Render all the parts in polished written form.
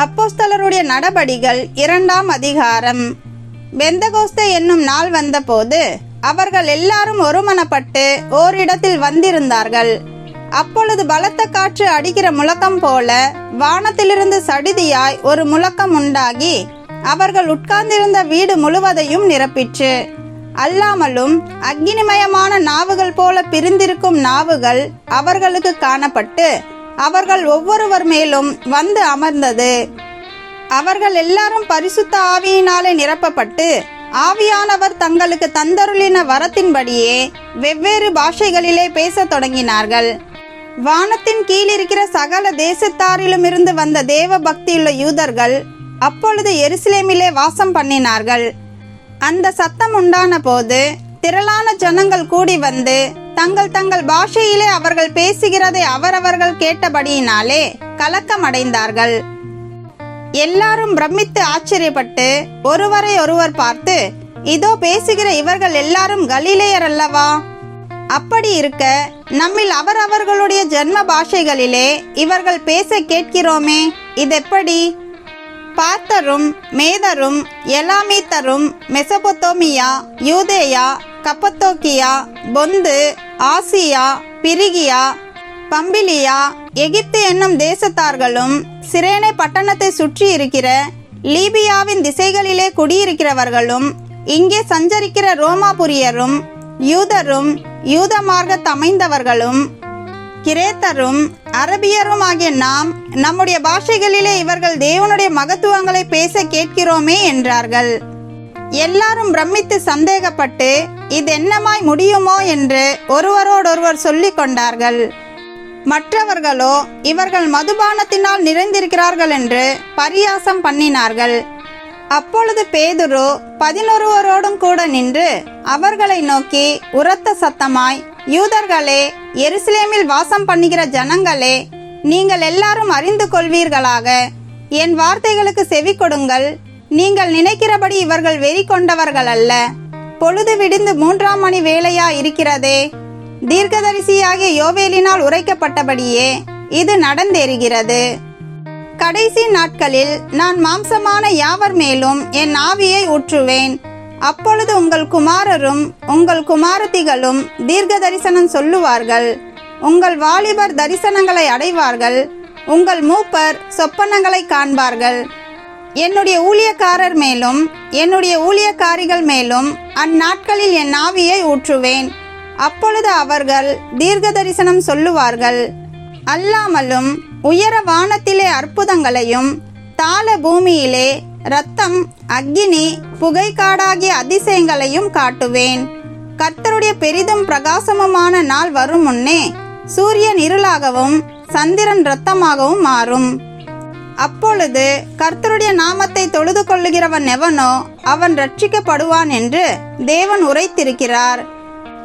அப்போஸ்தலருடைய நடபடிகள் 2ஆம் அதிகாரம். பெந்தகோஸ்தே என்னும் நாள் வந்தபோது அவர்கள் எல்லாரும் ஒருமனப்பட்டு ஓரிடத்தில் வந்திருந்தார்கள். அப்பொழுது பலத்த காற்று அடிக்கிற முழக்கம் போல வானத்திலிருந்து சடிதியாய் ஒரு முழக்கம் உண்டாகி அவர்கள் உட்கார்ந்திருந்த வீடு முழுவதையும் நிரப்பிற்று. அல்லாமலும் அக்கினிமயமான நாவுகள் போல பிரிந்திருக்கும் நாவுகள் அவர்களுக்கு காணப்பட்டு அவர்கள் ஒவ்வொருவர் மேலும் வந்து அமர்ந்தது. அவர்கள் எல்லாரும் பரிசுத்த ஆவியினாலே நிரப்பப்பட்டு ஆவியானவர் தங்களுக்கு தந்தருளின வரத்தின்படியே வெவ்வேறு பாஷைகளிலே பேசத் தொடங்கினார்கள். வானத்தின் கீழிருக்கிற சகல தேசத்தாரிலும் இருந்து வந்த தேவ பக்தியுள்ள யூதர்கள் அப்பொழுது எருசலேமிலே வாசம் பண்ணினார்கள். அந்த சத்தம் உண்டான போது திரளான ஜனங்கள் கூடி வந்து தங்கள் தங்கள் பாஷையிலே அவர்கள் பேசுகிறதை அவரவர்கள் கேட்டபடியினாலே கலக்கம் அடைந்தார்கள். எல்லாரும் பிரமித்து ஆச்சரியப்பட்டு ஒருவரை ஒருவர் பார்த்து, இதோ பேசுகிற இவர்கள் எல்லாரும் கலிலேயர் அல்லவா? அப்படி இருக்க நம்மில் அவரவர்களுடைய ஜென்ம பாஷைகளிலே இவர்கள் பேச கேட்கிறோமே, இதெப்படி? பார்த்தரும் மேதரும் எலாமீத்தரும் மெசபொத்தோமியா, யூதேயா, கப்பத்தோக்கியா, பொந்து, ஆசியா, பிரிகியா, பம்பிலியா, எகிப்து என்னும் தேசத்தார்களும் சிரேனே பட்டணத்தை சுற்றி இருக்கிற லீபியாவின் திசைகளிலே குடியிருக்கிறவர்களும் இங்கே சஞ்சரிக்கிற ரோமாபுரியரும் யூதரும் யூத மார்க்கத்து அமைந்தவர்களும் கிரேத்தரும் அரபியரும் ஆகிய நாம் நம்முடைய பாஷைகளிலே இவர்கள் தேவனுடைய மகத்துவங்களை பேச கேட்கிறோமே என்றார்கள். எல்லாரும் பிரமித்து சந்தேகப்பட்டு இது என்னமாய் முடியுமோ என்று ஒருவரோடொருவர் சொல்லிக் கொண்டார்கள். மற்றவர்களோ இவர்கள் மதுபானத்தினால் நிறைந்திருக்கிறார்கள் என்று பரியாசம் பண்ணினார்கள். அப்பொழுது பேதுரு 11 கூட நின்று அவர்களை நோக்கி உரத்த சத்தமாய், யூதர்களே, எருசலேமில் வாசம் பண்ணுகிற ஜனங்களே, நீங்கள் எல்லாரும் அறிந்து கொள்வீர்களாக, என் வார்த்தைகளுக்கு செவி கொடுங்கள். நீங்கள் நினைக்கிறபடி இவர்கள் வெறி கொண்டவர்கள் அல்ல. பொழுது விடிந்து 3ஆம் மணி வேளையா இருக்கிறதே. தீர்க்கதரிசியாகிய யோவேலினால் உரைக்கப்பட்டபடியே இது நடந்தேறுகிறது. கடைசி நாட்களில் நான் மாம்சமான யாவர் மேலும் என் ஆவியை ஊற்றுவேன். அப்பொழுது உங்கள் குமாரரும் உங்கள் குமாரத்திகளும் தீர்க்க தரிசனம் சொல்லுவார்கள். உங்கள் வாலிபர் தரிசனங்களை அடைவார்கள். உங்கள் மூப்பர் சொப்பனங்களை காண்பார்கள். என்னுடைய ஊழியக்காரர் மேலும் என்னுடைய ஊழியக்காரிகள் மேலும் அந்நாட்களில் என் ஆவியை ஊற்றுவேன். அப்பொழுது அவர்கள் தீர்க்க தரிசனம் சொல்லுவார்கள். அல்லாமலும் உயர வானத்திலே அற்புதங்களையும் தாழ பூமியிலே இரத்தம், அக்கினி, புகைக்காடாகிய அதிசயங்களையும் காட்டுவேன். கர்த்தருடைய பெரிதும் பிரகாசமுமான நாள் வரும் முன்னே சூரியன் இருளாகவும் சந்திரன் இரத்தமாகவும் மாறும். அப்பொழுது கர்த்தருடைய நாமத்தை தொழுது கொள்ளுகிறவன் எவனோ அவன் ரட்சிக்கப்படுவான் என்று தேவன் உரைத்திருக்கிறார்.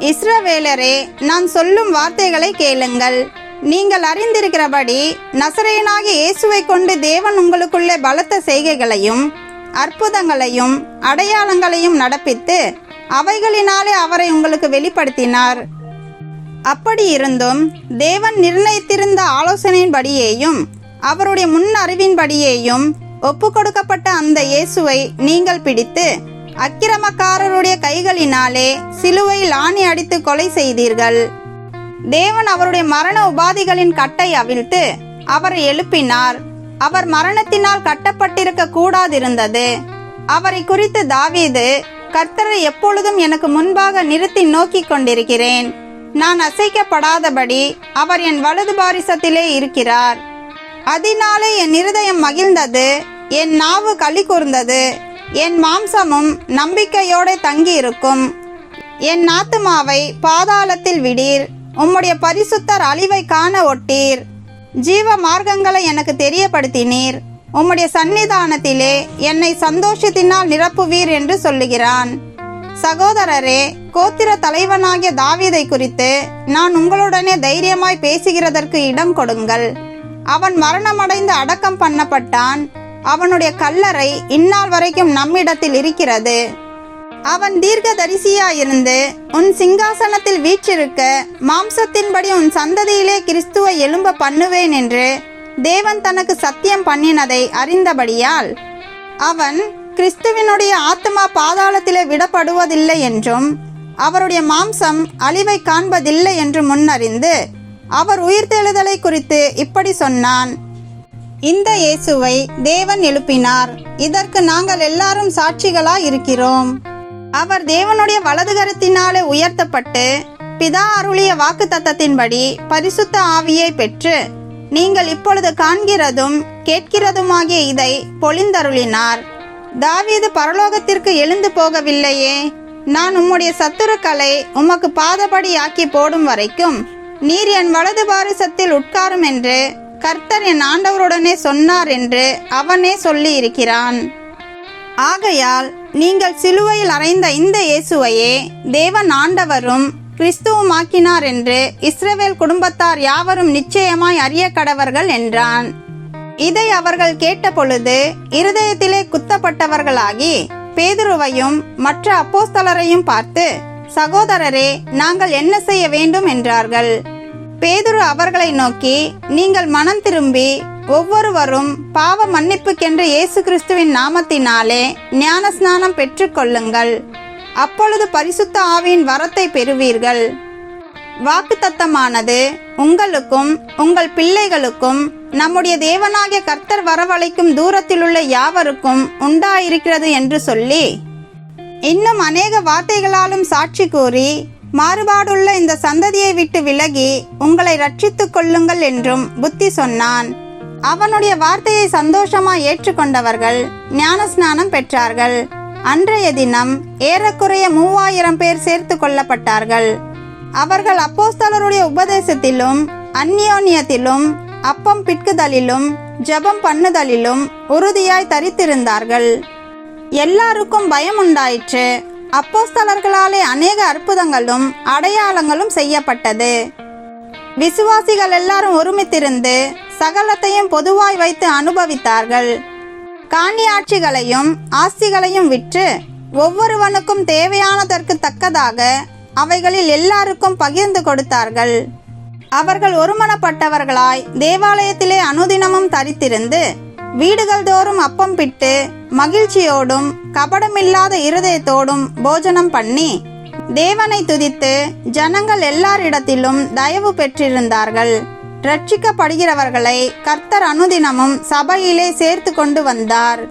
இஸ்ரவேலரே, நான் சொல்லும் வார்த்தைகளை கேளுங்கள். நீங்கள் அறிந்திருக்கிறபடி நசரேயனாகிய இயேசுவை கொண்டு தேவன் உங்களுக்குள்ளே பலத்த செய்கைகளையும் அற்புதங்களையும் அடையாளங்களையும் நடப்பித்து அவைகளினாலே அவரை உங்களுக்கு வெளிப்படுத்தினார். அப்படி இருந்தும் தேவன் நிர்ணயித்திருந்த ஆலோசனையின்படியேயும் அவருடைய முன் அறிவின்படியேயும் ஒப்பு கொடுக்கப்பட்ட அந்த இயேசுவை நீங்கள் பிடித்து அக்கிரமக்காரருடைய கைகளினாலே சிலுவையில் ஆணி அடித்து கொலை செய்தீர்கள். தேவன் அவருடைய மரண உபாதிகளின் கட்டை அவிழ்த்து அவரை எழுப்பினார். அவர் மரணத்தினால் கட்டப்பட்டிருக்க கூடாதிருந்தது. அவரை குறித்து தாவீது, கர்த்தரை எப்பொழுதும் எனக்கு முன்பாக நிறுத்தி நோக்கி கொண்டிருக்கிறேன். நான் அசைக்கப்படாதபடி அவர் என் வலது பாரிசத்திலே இருக்கிறார். அதனாலே என் இருதயம் மகிழ்ந்தது, என் நாவு களி கூர்ந்தது, என் மாம்சமும் நம்பிக்கையோடு தங்கி இருக்கும். என் ஆத்துமாவை பாதாளத்தில் விடீர். உம்முடைய பரிசுத்தர் அழிவை காண ஒட்டீர். ஜீவ மார்க்கங்களை எனக்கு தெரியப்படுத்தினீர். உம்முடைய சந்நிதானத்திலே என்னை சந்தோஷத்தினால் நிரப்புவீர் என்று சொல்லுகிறான். சகோதரரே, கோத்திர தலைவனாகிய தாவீதை குறித்து நான் உங்களுடனே தைரியமாய் பேசுகிறதற்கு இடம் கொடுங்கள். அவன் மரணமடைந்து அடக்கம் பண்ணப்பட்டான். அவனுடைய கல்லறை இந்நாள் வரைக்கும் நம்மிடத்தில் இருக்கிறது. அவன் தீர்க்க தரிசியாயிருந்து உன் சிங்காசனத்தில் வீற்றிருக்க மாம்சத்தின்படி உன் சந்ததியிலே கிறிஸ்துவை எழும்ப பண்ணுவேன் என்று தேவன் தனக்கு சத்தியம் பண்ணினதை அறிந்தபடியால் அவன் கிறிஸ்துவினுடைய ஆத்மா பாதாளத்திலே விடப்படுவதில்லை என்றும் அவருடைய மாம்சம் அழிவை காண்பதில்லை என்று முன்னறிந்து அவர் உயிர்த்தெழுதலை குறித்து இப்படி சொன்னான். இந்த இயேசுவை தேவன் எழுப்பினார். இதற்கு நாங்கள் எல்லாரும் சாட்சிகளாய் இருக்கிறோம். அவர் தேவனுடைய வலதுகரத்தினாலே உயர்த்தப்பட்டு பிதா அருளிய வாக்குத்தத்தத்தின்படி பரிசுத்த ஆவியை பெற்று நீங்கள் இப்பொழுது காண்கிறதும் கேட்கிறதுமாகிய இதை பொழிந்தருளினார். தாவீது பரலோகத்திற்கு எழுந்து போகவில்லையே, நான் உம்முடைய சத்துருக்களை உமக்கு பாதபடி ஆக்கி போடும் வரைக்கும் நீர் என் வலது பாரிசத்தில் உட்காரும் என்று கர்த்தர் என் ஆண்டவருடனே சொன்னார் என்று அவனே சொல்லி இருக்கிறான். ஆகையால் நீங்கள் சிலுவையில் அறைந்த இந்த இயேசுவையே தேவன் ஆண்டவரும் கிறிஸ்துவுமாக்கினார் என்று இஸ்ரவேல் குடும்பத்தார் யாவரும் நிச்சயமாய் அறிய கடவர்கள் என்றான். இதை அவர்கள் கேட்டபொழுது இருதயத்திலே குத்தப்பட்டவர்களாகி பேதுருவையும் மற்ற அப்போஸ்தலரையும் பார்த்து, சகோதரரே, நாங்கள் என்ன செய்ய வேண்டும் என்றார்கள். பேதுரு அவர்களை நோக்கி, நீங்கள் மனம் திரும்பி ஒவ்வொருவரும் பாவ மன்னிப்புக்கென்று இயேசு கிறிஸ்துவின் நாமத்தினாலே ஞானஸ்நானம் பெற்றுக்கொள்ளுங்கள். அப்பொழுது பரிசுத்த ஆவியின் வரத்தை பெறுவீர்கள். வாக்குத்தத்தமானது உங்களுக்கும் உங்கள் பிள்ளைகளுக்கும் நம்முடைய தேவனாகிய கர்த்தர் வரவழைக்கும் தூரத்திலுள்ள யாவருக்கும் உண்டாயிருக்கிறது என்று சொல்லி இன்னும் அநேக வார்த்தைகளாலும் சாட்சி கூறி மாறுபாடுள்ள இந்த சந்ததியை விட்டு விலகி உங்களை ரட்சித்துக் கொள்ளுங்கள் என்றும் புத்தி சொன்னான். அவனுடைய வார்த்தையை சந்தோஷமாய் ஏற்றுக்கொண்டவர்கள் ஞானஸ்நானம் பெற்றார்கள். அன்றைய தினம் ஏறக்குறைய 3000 பேர் சேர்த்து கொள்ளப்பட்டார்கள். அவர்கள் அப்போஸ்தலருடைய உபதேசத்திலும் அந்நியோன்யத்திலும் அப்பம் பிட்குதலிலும் ஜெபம் பண்ணுதலிலும் உறுதியாய் தரித்திருந்தார்கள். எல்லாருக்கும் பயம் உண்டாயிற்று. அப்போஸ்தலர்களாலே அநேக அற்புதங்களும் அடையாளங்களும் செய்யப்பட்டது. விசுவாசிகள் எல்லாரும் ஒருமித்திருந்து சகலத்தையும் பொதுவாய் வைத்து அனுபவித்தார்கள். காணியாட்சிகளையும் ஆஸ்திகளையும் விற்று ஒவ்வொருவனுக்கும் தேவையானதற்கு தக்கதாக அவைகளில் எல்லாருக்கும் பகிர்ந்து கொடுத்தார்கள். அவர்கள் ஒருமனப்பட்டவர்களாய் தேவாலயத்திலே அனுதினமும் தரித்திருந்து வீடுகள் தோறும் அப்பம் பிட்டு மகிழ்ச்சியோடும் கபடமில்லாத இருதயத்தோடும் போஜனம் பண்ணி தேவனை துதித்து ஜனங்கள் எல்லாரிடத்திலும் தயவு பெற்றிருந்தார்கள். ரட்சிக்கப்படுகிறவர்களை கர்த்தர் அனுதினமும் சபையிலே சேர்த்து கொண்டு வந்தார்.